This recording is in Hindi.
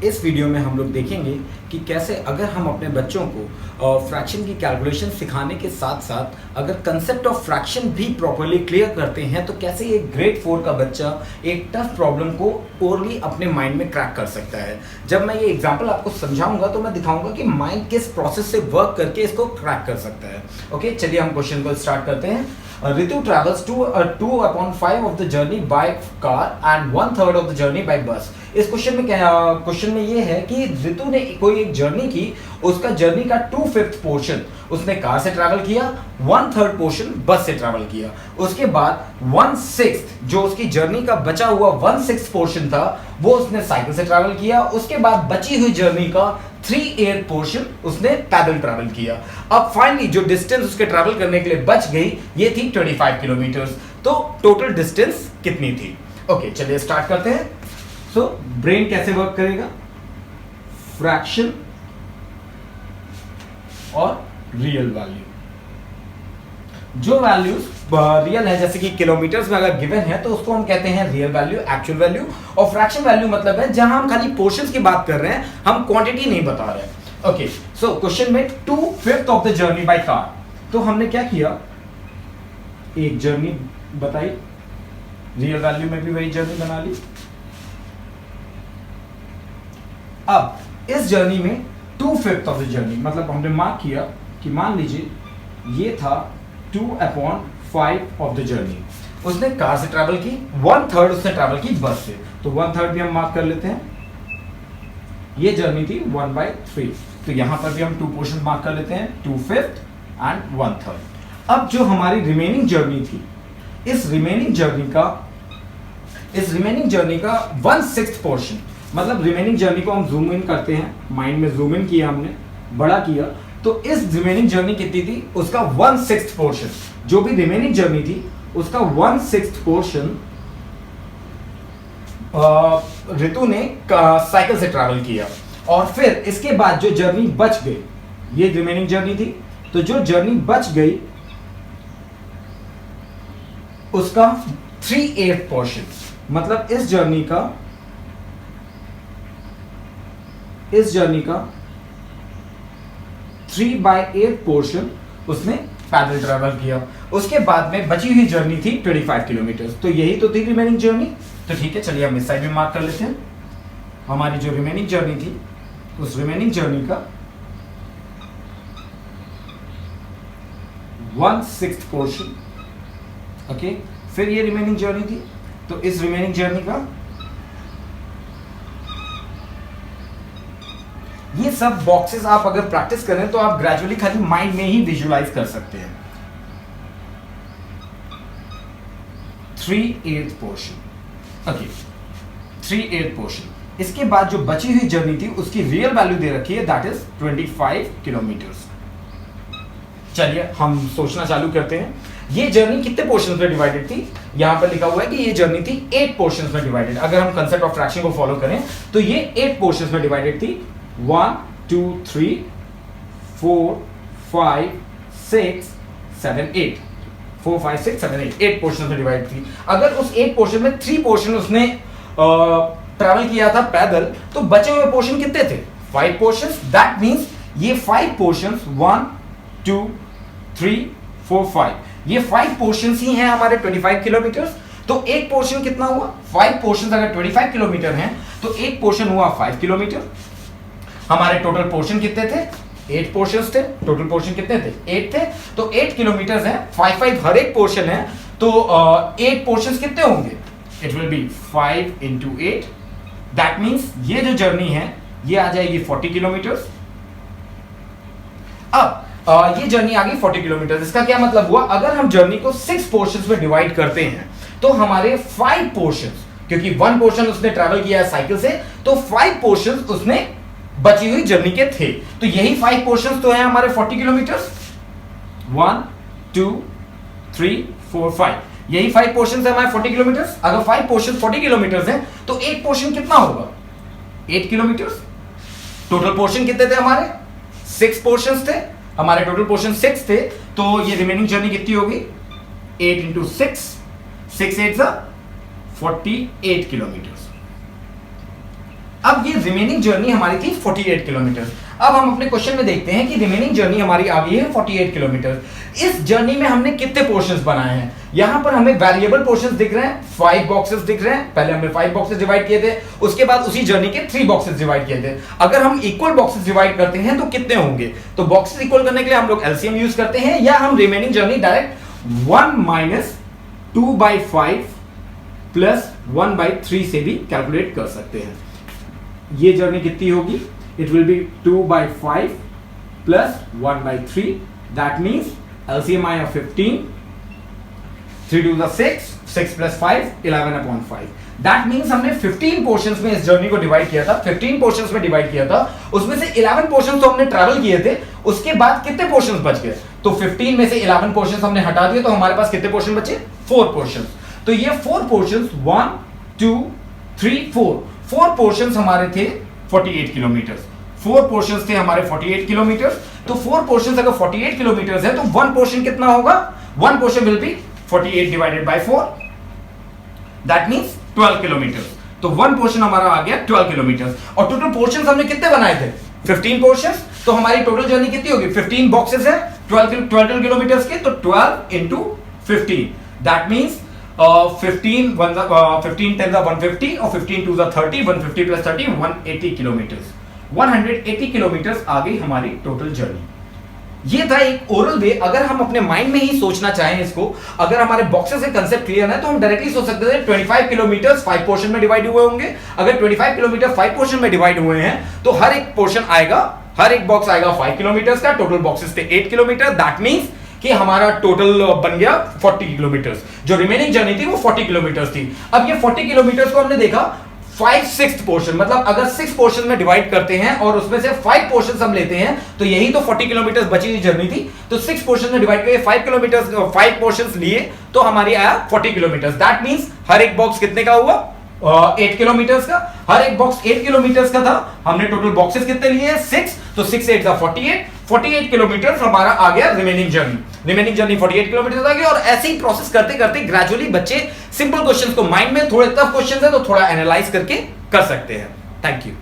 इस वीडियो में हम लोग देखेंगे कि कैसे अगर हम अपने बच्चों को फ्रैक्शन की कैलकुलेशन सिखाने के साथ साथ अगर कंसेप्ट ऑफ फ्रैक्शन भी प्रॉपरली क्लियर करते हैं तो कैसे एक ग्रेड 4 का बच्चा एक टफ प्रॉब्लम को ओरली अपने माइंड में क्रैक कर सकता है। जब मैं ये एग्जांपल आपको समझाऊंगा तो मैं दिखाऊंगा कि माइंड किस प्रोसेस से वर्क करके इसको क्रैक कर सकता है। ओके, चलिए हम क्वेश्चन को स्टार्ट करते हैं। Ritu travels 2/5 of the journey by car and 1/3 of the journey by bus। इस क्वेश्चन में ये है कि ऋतु ने कोई एक जर्नी की, उसका जर्नी का 2/5 पोर्शन उसने कार से ट्रैवल किया, 1/3 पोर्शन बस से ट्रैवल किया। उसके बाद 1/6 जो उसकी जर्नी का बचा हुआ 1/6 पोर्शन था वो उसने साइकिल से ट्रैवल किया। उसके बाद बची हुई जर्नी का 3/8 पोर्शन उसने पैदल ट्रैवल किया। अब फाइनली जो डिस्टेंस उसके ट्रैवल करने के लिए बच गई ये थी 25 किलोमीटर। तो टोटल डिस्टेंस कितनी थी? ओके, चलिए स्टार्ट करते हैं। सो ब्रेन कैसे वर्क करेगा? फ्रैक्शन और रियल वैल्यू, जो वैल्यूज रियल है जैसे कि किलोमीटर्स में अगर गिवन है तो उसको हम कहते हैं रियल वैल्यू, एक्चुअल वैल्यू। और फ्रैक्शन वैल्यू मतलब है जहां हम खाली पोर्शंस की बात कर रहे हैं, हम क्वांटिटी नहीं बता रहे हैं। ओके, सो क्वेश्चन में 2/5 of the journey by car, तो हमने क्या किया, एक जर्नी बताई, रियल वैल्यू में भी वही जर्नी बना ली। अब इस जर्नी में 2/5 ऑफ द जर्नी मतलब हमने मार्क किया कि मान लीजिए ये था 2/5 ऑफ द जर्नी। उसने कार से ट्रैवल की, 1/3 उसने ट्रैवल की बस से, तो 1/3 भी हम मार्क कर लेते हैं। ये जर्नी थी 1/3, तो यहां पर भी हम 2 पोर्शन मार्क कर लेते हैं, 2/5 एंड 1/3। अब जो हमारी रिमेनिंग जर्नी थी, इस रिमेनिंग जर्नी का 1/6 पोर्शन मतलब रिमेनिंग जर्नी को हम जूम इन करते हैं, माइंड में जूम इन किया हमने, बड़ा किया, तो इस रिमेनिंग जर्नी कितनी थी, उसका 1/6 पोर्शन, जो भी रिमेनिंग जर्नी थी उसका 1/6 पोर्शन ऋतु ने साइकिल से ट्रैवल किया। और फिर इसके बाद जो जर्नी बच गई, ये रिमेनिंग जर्नी थी, तो जो जर्नी बच गई उसका 3/8 पोर्शन मतलब इस जर्नी का 3/8 पोर्शन उसने पैदल ट्रैवल किया। उसके बाद में बची हुई जर्नी थी 25 किलोमीटर, तो यही तो थी रिमेनिंग जर्नी। तो ठीक है, चलिए हम इस साइड भी मार्क कर लेते हैं। हमारी जो रिमेनिंग जर्नी थी उस रिमेनिंग जर्नी का 1/6 पोर्शन। ओके, फिर ये रिमेनिंग जर्नी थी, तो इस रिमेनिंग जर्नी का ये सब बॉक्सेस आप अगर प्रैक्टिस करें तो आप ग्रेजुअली खाली माइंड में ही विजुअलाइज कर सकते हैं। 3/8 पोर्शन, ओके, 3/8 पोर्शन। इसके बाद जो बची हुई जर्नी थी उसकी रियल वैल्यू दे रखी है, दैट इज 25 किलोमीटर। चलिए हम सोचना चालू करते हैं, ये जर्नी कितने पोर्शंस में डिवाइडेड थी? यहां पर लिखा हुआ है कि ये जर्नी थी 8 पोर्शंस में डिवाइडेड। अगर हम कंसेप्ट ऑफ फ्रैक्शन को फॉलो करें तो ये 8 पोर्शंस में डिवाइडेड थी। 1 2 3 4 5 6 7 8 4 5 6 7 8 पोर्शन में डिवाइड थी। अगर उस 8 पोर्शन में 3 पोर्शन उसने ट्रैवल किया था पैदल, तो बचे हुए पोर्शन कितने थे? 5 पोर्शंस। दैट मींस ये 5 पोर्शंस 1 2 3 4 5, ये 5 पोर्शंस ही हैं हमारे 25 किलोमीटर। तो एक पोर्शन कितना हुआ? 5 पोर्शंस अगर 25 किलोमीटर हैं तो एक पोर्शन हुआ 5 किलोमीटर। हमारे टोटल पोर्शन कितने थे? 8 पोर्शंस थे। टोटल पोर्शन कितने थे? 8 थे। तो 8 किलोमीटर है, 5 हर एक पोर्शन है, तो 8 पोर्शंस कितने होंगे? It will be 5 into 8। That means ये जो जर्नी है ये आ जाएगी 40 किलोमीटर। अब ये जर्नी आ गई 40 किलोमीटर। इसका क्या मतलब हुआ? अगर हम जर्नी को 6 पोर्शंस में डिवाइड करते हैं तो हमारे 5 पोर्शंस, क्योंकि 1 पोर्शन उसने ट्रैवल किया है साइकिल से, तो 5 पोर्शंस उसने बची हुई जर्नी के थे। तो यही 5 पोर्शंस तो हैं हमारे 40 किलोमीटर। 1 2 3 4 5, यही 5 पोर्शंस है हमारे 40 किलोमीटर। अगर 5 पोर्शन 40 किलोमीटर हैं तो एक पोर्शन कितना होगा? 8 किलोमीटर। टोटल पोर्शन कितने थे हमारे? 6 पोर्शंस थे हमारे। टोटल पोर्शन 6 थे, तो ये रिमेनिंग जर्नी कितनी होगी? 8 into 6 8 48 किलोमीटर। अब ये रिमेनिंग जर्नी हमारी थी 48 किलोमीटर। अब हम अपने क्वेश्चन में देखते हैं कि रिमेनिंग जर्नी हमारी आ गई है 48 किलोमीटर। इस जर्नी में हमने कितने पोर्शंस बनाए हैं? यहां पर हमें वेरिएबल पोर्शंस दिख रहे हैं, 5 बॉक्सेस दिख रहे हैं। पहले हमने 5 बॉक्सेस डिवाइड किए थे, उसके बाद उसी जर्नी के 3 बॉक्सेस डिवाइड किए थे। अगर हम इक्वल बॉक्सेस डिवाइड करते हैं तो कितने होंगे? तो बॉक्सेस इक्वल करने के लिए हम लोग एलसीएम यूज करते हैं, या हम remaining journey direct 1 minus 2/5 plus 1/3 से भी कैलकुलेट कर सकते हैं। ये जर्नी कितनी होगी? It will be 2/5 plus 1/3, that means LCM आया 15, 3 2 6, 6 plus 5, 11/5। दैट मीन्स हमने 15 पोर्शंस में इस जर्नी को डिवाइड किया था, 15 पोर्शंस में डिवाइड किया था, उसमें से 11 पोर्शंस तो हमने ट्रैवल किए थे। उसके बाद कितने पोर्शंस बच गए? तो 15 में से 11 पोर्शंस हमने हटा दिए, तो हमारे पास कितने पोर्शन बचे? 4 पोर्शंस। तो ये 4 पोर्शंस 1 2 3 4 पोर्शंस हमारे थे 48 किलोमीटर। 4 पोर्शंस थे हमारे 48 किलोमीटर। तो 4 पोर्शंस अगर 48 किलोमीटर है तो 1 पोर्शन कितना होगा? 1 portion will be 48 divided by 4, that means 12 kilometre. तो 1 पोर्शन हमारा आ गया 12 किलोमीटर। और टोटल पोर्शंस हमने कितने बनाए थे? 15 पोर्शंस। तो हमारी टोटल जर्नी कितनी होगी? 15 बॉक्सेस है 12 किलोमीटर के, तो 12 into 15, दैट मींस 15 10 150 और 15 2 30, 150 प्लस 30 180 किलोमीटर। 180 किलोमीटर आ गई हमारी टोटल जर्नी। ये था एक ओरल वे। अगर हम अपने माइंड में ही सोचना चाहें इसको, अगर हमारे बॉक्सेस के कंसेप्ट क्लियर है तो हम डायरेक्टली सोच सकते थे 25 किलोमीटर 5 पोर्शन में डिवाइड हुए होंगे। अगर 25 किलोमीटर 5 पोर्शन में डिवाइड हुए हैं तो हर एक पोर्शन आएगा, हर एक बॉक्स आएगा 5 किलोमीटर का। टोटल बॉक्सेस थे 8 किलोमीटर, दैट मींस कि हमारा टोटल बन गया 40 किलोमीटर। जो रिमेनिंग जर्नी थी वो 40 किलोमीटर थी। अब ये 40 किलोमीटर को हमने देखा 5/6 पोर्शन, मतलब अगर 6 पोर्शन में डिवाइड करते हैं और उसमें से 5 पोर्शन हम लेते हैं तो यही तो 40 किलोमीटर बची हुई जर्नी थी। तो 6 पोर्शन में डिवाइड करके 5 किलोमीटर 5 पोर्शन लिए तो हमारी आया 40 किलोमीटर। दैट मींस हर एक बॉक्स कितने का हुआ? 8 किलोमीटर का। हर एक बॉक्स 8 किलोमीटर का था। हमने टोटल बॉक्सेस कितने लिए? 6। तो 6 8 का 48 किलोमीटर हमारा आ गया remaining journey. Remaining journey 48 kilometre आ गई। और ऐसे ही प्रोसेस करते करते ग्रेजुअली बच्चे सिंपल क्वेश्चंस को, माइंड में थोड़े टफ क्वेश्चंस है तो थोड़ा एनालाइज करके कर सकते हैं। Thank you.